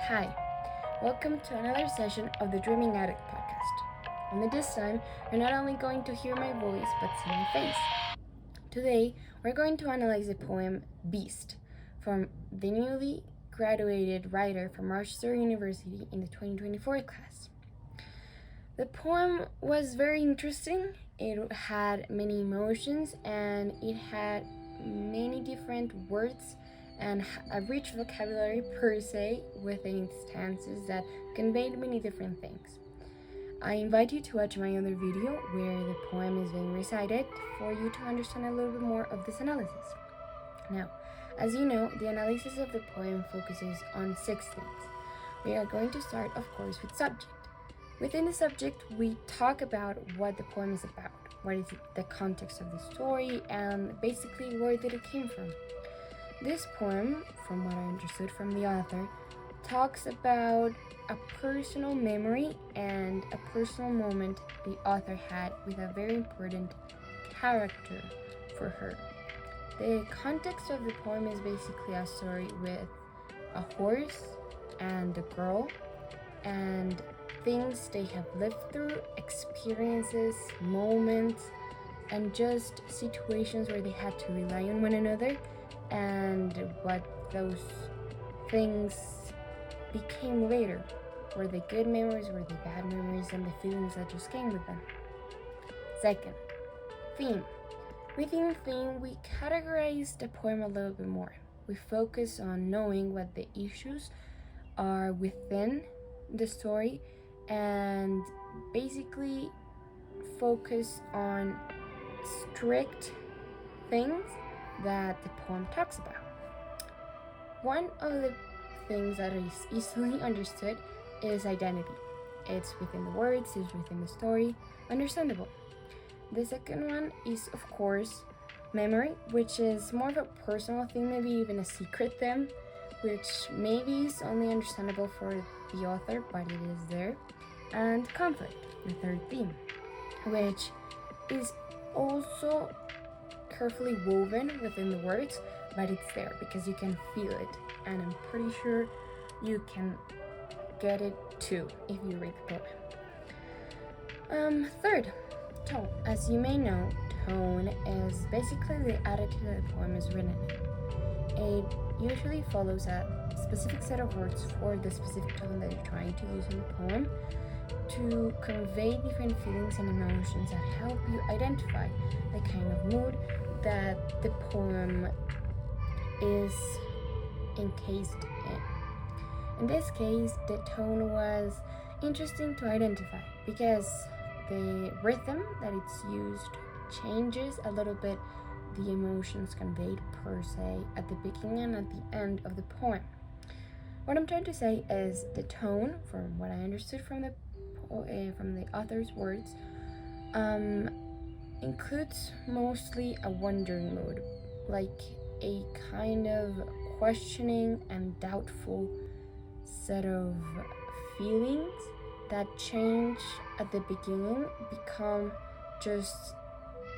Hi, welcome to another session of the Dreaming Addict podcast. Only this time, you're not only going to hear my voice, but see my face. Today, we're going to analyze the poem Beast from the newly graduated writer from Rochester University in the 2024 class. The poem was very interesting. It had many emotions and it had many different words and a rich vocabulary per se within its stanzas that conveyed many different things. I invite you to watch my other video where the poem is being recited for you to understand a little bit more of this analysis. Now, as you know, the analysis of the poem focuses on 6 things. We are going to start, of course, with subject. Within the subject, we talk about what the poem is about, what is the context of the story, and basically where did it came from. This poem, from what I understood from the author, talks about a personal memory and a personal moment the author had with a very important character for her. The context of the poem is basically a story with a horse and a girl and things they have lived through, experiences, moments, and just situations where they had to rely on one another and what those things became later. Were they good memories, were they bad memories, and the feelings that just came with them. Second, theme. Within theme, we categorize the poem a little bit more. We focus on knowing what the issues are within the story and basically focus on strict things that the poem talks about. One of the things that is easily understood is identity. It's within the words, it's within the story, understandable. The second one is, of course, memory, which is more of a personal thing, maybe even a secret thing, which maybe is only understandable for the author, but it is there. And conflict, the third theme, which is also carefully woven within the words, but it's there because you can feel it, and I'm pretty sure you can get it too if you read the poem. Third, tone. As you may know, tone is basically the attitude that the poem is written in. It usually follows a specific set of words for the specific tone that you're trying to use in the poem to convey different feelings and emotions that help you identify the kind of mood that the poem is encased in. In this case, the tone was interesting to identify because the rhythm that it's used changes a little bit the emotions conveyed per se at the beginning and at the end of the poem. What I'm trying to say is the tone, from what I understood from the author's words, includes mostly a wondering mood, like a kind of questioning and doubtful set of feelings that change at the beginning, become just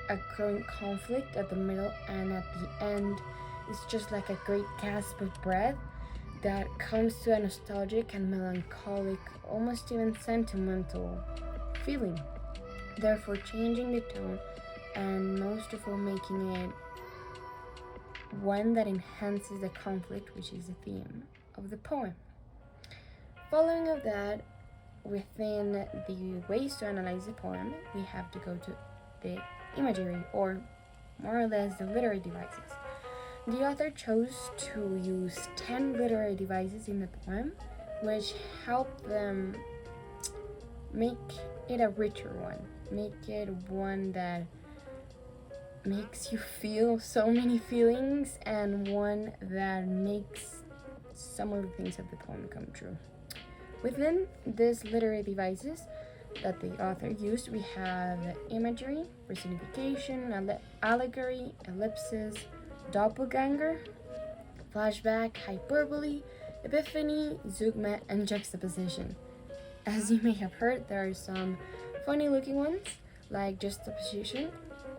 a growing conflict at the middle, and at the end it's just like a great gasp of breath that comes to a nostalgic and melancholic, almost even sentimental feeling, therefore changing the tone and most of all making it one that enhances the conflict, which is the theme of the poem. Following of that, within the ways to analyze the poem, we have to go to the imagery, or more or less the literary devices. The author chose to use 10 literary devices in the poem, which help them make it a richer one, make it one that makes you feel so many feelings, and one that makes some of the things of the poem come true. Within these literary devices that the author used, we have imagery, personification, allegory, ellipsis, doppelganger, flashback, hyperbole, epiphany, zeugma, and juxtaposition. As you may have heard, there are some funny looking ones, like juxtaposition,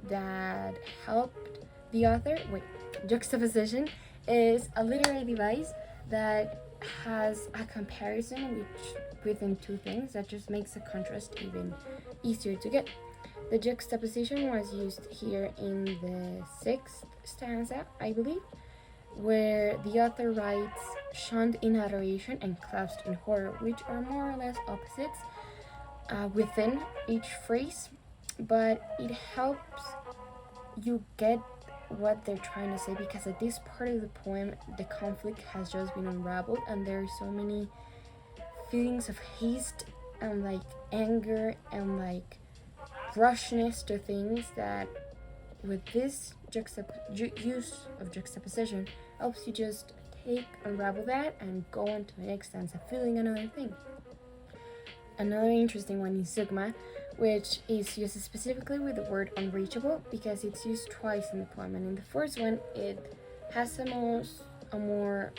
that helped the author. Juxtaposition is a literary device that has a comparison within two things that just makes the contrast even easier to get. The juxtaposition was used here in the sixth stanza, I believe, where the author writes shunned in adoration and clasped in horror, which are more or less opposites within each phrase, but it helps you get what they're trying to say, because at this part of the poem the conflict has just been unraveled and there are so many feelings of haste and like anger and like rushness to things that with this use of juxtaposition helps you just unravel that and go on to the next stanza feeling another thing. Another interesting one is Sugma, which is used specifically with the word unreachable because it's used twice in the poem. And in the first one, it has a more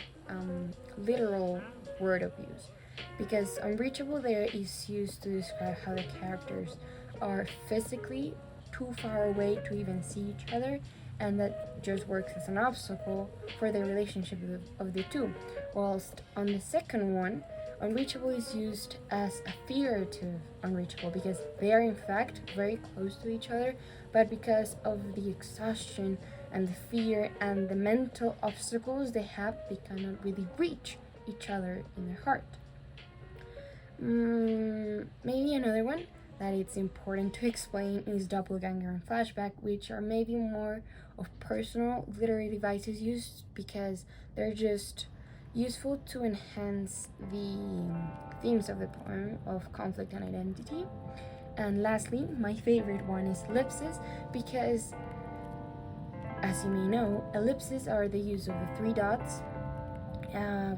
literal word of use, because unreachable there is used to describe how the characters are physically too far away to even see each other, and that just works as an obstacle for the relationship of the two. Whilst on the second one, unreachable is used as a figurative unreachable because they are in fact very close to each other, but because of the exhaustion and the fear and the mental obstacles they have, they cannot really reach each other in their heart. Maybe another one that it's important to explain is doppelganger and flashback, which are maybe more of personal literary devices used because they're just useful to enhance the themes of the poem of conflict and identity. And lastly, my favorite one is ellipses, because as you may know, ellipses are the use of the three dots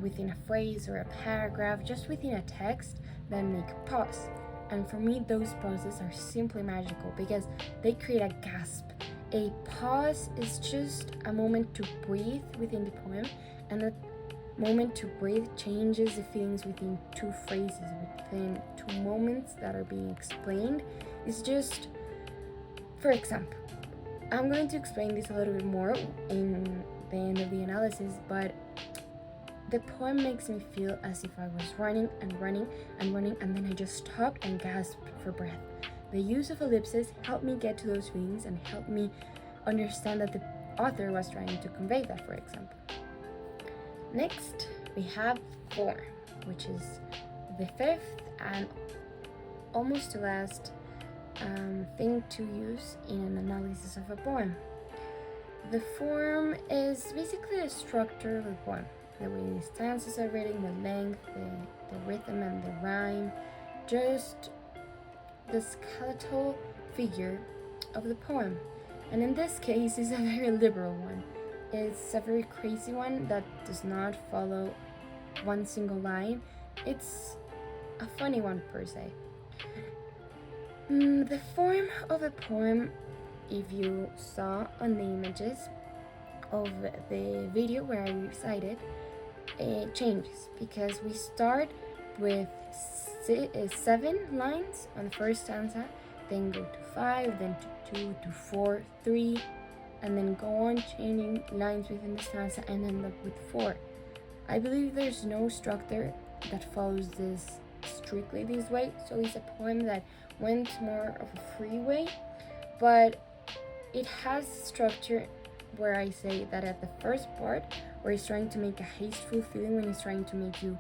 within a phrase or a paragraph, just within a text, that make a pause. And for me, those pauses are simply magical because they create a gasp. A pause is just a moment to breathe within the poem, and that moment to breathe changes the feelings within two phrases, within two moments that are being explained. It's just, for example, I'm going to explain this a little bit more in the end of the analysis, but the poem makes me feel as if I was running and running and running, and then I just stopped and gasped for breath. The use of ellipses helped me get to those feelings and helped me understand that the author was trying to convey that, for example. Next, we have form, which is the fifth and almost the last thing to use in an analysis of a poem. The form is basically the structure of the poem, the way the stanzas are written, the length, the rhythm and the rhyme, just the skeletal figure of the poem. And in this case, it's a very liberal one. It's a very crazy one that does not follow one single line. It's a funny one per se. The form of a poem, if you saw on the images of the video where I recited, it changes because we start with 7 lines on the first stanza, then go to 5, then to 2, to 4, 3, and then go on changing lines within the stanza and end up with 4. I believe there's no structure that follows this strictly this way, so it's a poem that went more of a free way, but it has structure where I say that at the first part, where he's trying to make a hasteful feeling, when he's trying to make you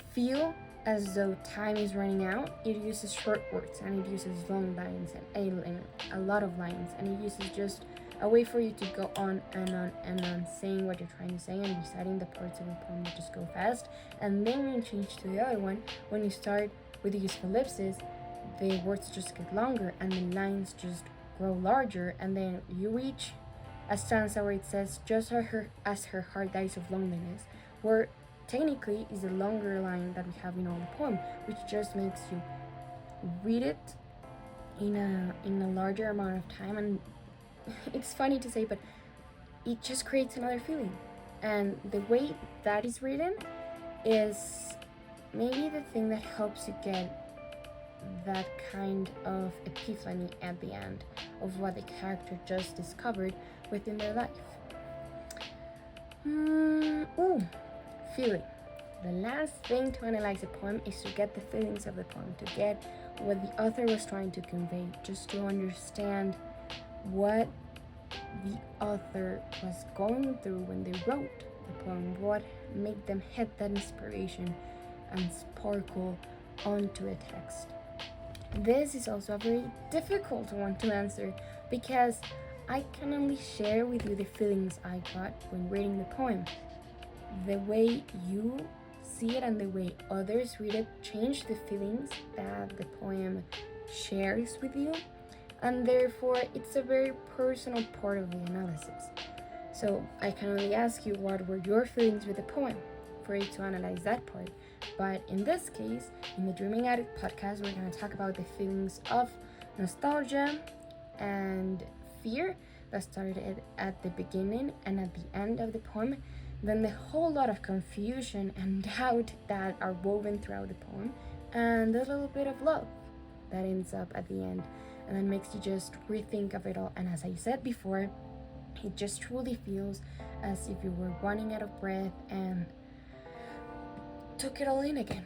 feel as though time is running out, it uses short words and it uses long lines and a lot of lines, and it uses just a way for you to go on and on and on saying what you're trying to say and reciting the parts of the poem that just go fast. And then when you change to the other one, when you start with the use of ellipses, the words just get longer and the lines just grow larger, and then you reach a stanza where it says just as her heart dies of loneliness, where technically is the longer line that we have in all the poem, which just makes you read it in a larger amount of time. And it's funny to say, but it just creates another feeling, and the way that is written is maybe the thing that helps you get that kind of epiphany at the end of what the character just discovered within their life. Feeling. The last thing to analyze a poem is to get the feelings of the poem, to get what the author was trying to convey, just to understand what the author was going through when they wrote the poem, what made them hit that inspiration and sparkle onto a text. This is also a very difficult one to answer because I can only share with you the feelings I got when reading the poem. The way you see it and the way others read it change the feelings that the poem shares with you, and therefore it's a very personal part of the analysis. So I can only ask you what were your feelings with the poem for you to analyze that part. But in this case, in the Dreaming Addict podcast, we're going to talk about the feelings of nostalgia and fear that started at the beginning and at the end of the poem, then the whole lot of confusion and doubt that are woven throughout the poem, and a little bit of love that ends up at the end and then makes you just rethink of it all. And as I said before, it just truly feels as if you were running out of breath and took it all in again.